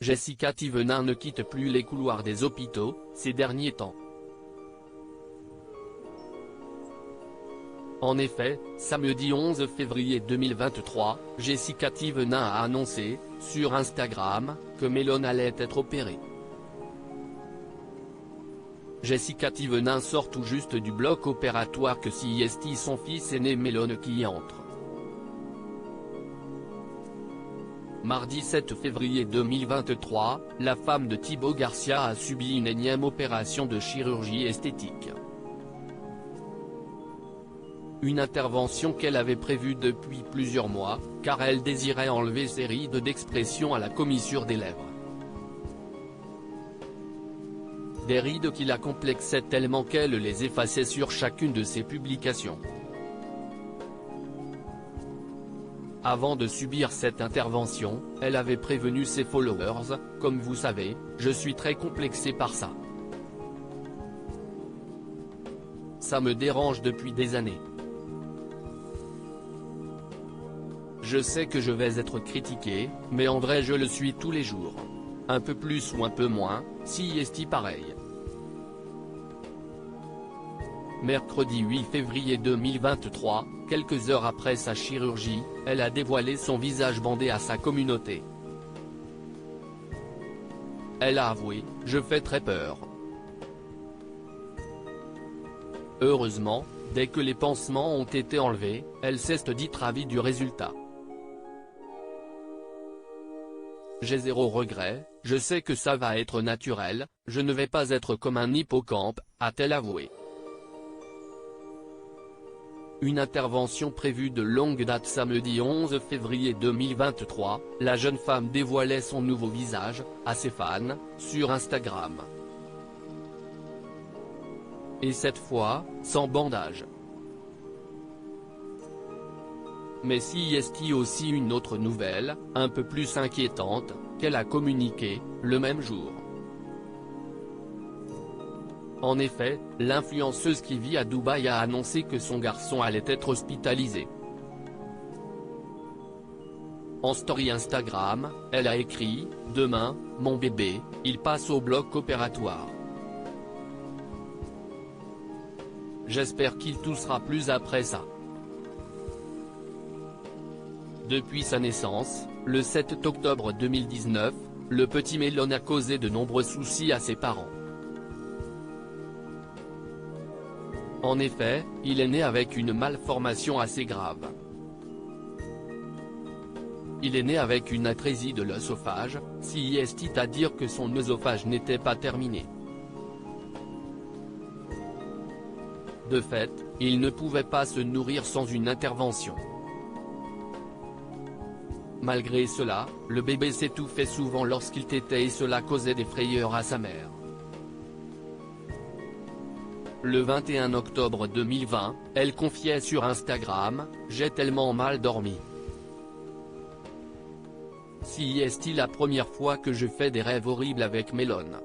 Jessica Thévenin ne quitte plus les couloirs des hôpitaux, ces derniers temps. En effet, samedi 11 février 2023, Jessica Thévenin a annoncé, sur Instagram, que Mélone allait être opérée. Jessica Thévenin sort tout juste du bloc opératoire que CIST son fils aîné Mélone qui y entre. Mardi 7 février 2023, la femme de Thibaut Garcia a subi une énième opération de chirurgie esthétique. Une intervention qu'elle avait prévue depuis plusieurs mois, car elle désirait enlever ses rides d'expression à la commissure des lèvres. Des rides qui la complexaient tellement qu'elle les effaçait sur chacune de ses publications. Avant de subir cette intervention, elle avait prévenu ses followers, « Comme vous savez, je suis très complexée par ça. Ça me dérange depuis des années. Je sais que je vais être critiquée, mais en vrai je le suis tous les jours. Un peu plus ou un peu moins, CIST pareil. » Mercredi 8 février 2023, quelques heures après sa chirurgie, elle a dévoilé son visage bandé à sa communauté. Elle a avoué « Je fais très peur ». Heureusement, dès que les pansements ont été enlevés, elle s'est dite ravie du résultat. J'ai zéro regret, je sais que ça va être naturel, je ne vais pas être comme un hippocampe, a-t-elle avoué. Une intervention prévue de longue date samedi 11 février 2023, la jeune femme dévoilait son nouveau visage, à ses fans, sur Instagram. Et cette fois, sans bandage. Mais CIST aussi une autre nouvelle, un peu plus inquiétante, qu'elle a communiquée, le même jour. En effet, l'influenceuse qui vit à Dubaï a annoncé que son garçon allait être hospitalisé. En story Instagram, elle a écrit « Demain, mon bébé, il passe au bloc opératoire. J'espère qu'il toussera plus après ça. » Depuis sa naissance, le 7 octobre 2019, le petit Mélone a causé de nombreux soucis à ses parents. En effet, il est né avec une malformation assez grave. Il est né avec une atrésie de l'œsophage, CIST à dire que son œsophage n'était pas terminé. De fait, il ne pouvait pas se nourrir sans une intervention. Malgré cela, le bébé s'étouffait souvent lorsqu'il tétait et cela causait des frayeurs à sa mère. Le 21 octobre 2020, elle confiait sur Instagram « J'ai tellement mal dormi. CIST la première fois que je fais des rêves horribles avec Mélone.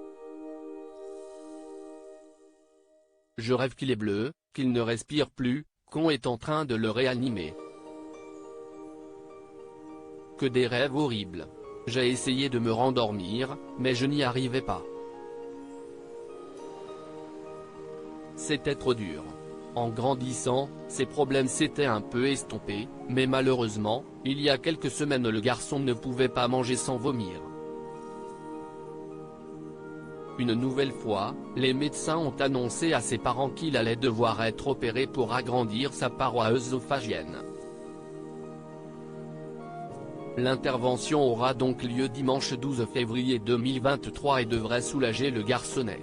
Je rêve qu'il est bleu, qu'il ne respire plus, qu'on est en train de le réanimer. Que des rêves horribles. J'ai essayé de me rendormir, mais je n'y arrivais pas. C'était trop dur. En grandissant, ces problèmes s'étaient un peu estompés, mais malheureusement, il y a quelques semaines le garçon ne pouvait pas manger sans vomir. Une nouvelle fois, les médecins ont annoncé à ses parents qu'il allait devoir être opéré pour agrandir sa paroi œsophagienne. L'intervention aura donc lieu dimanche 12 février 2023 et devrait soulager le garçonnet.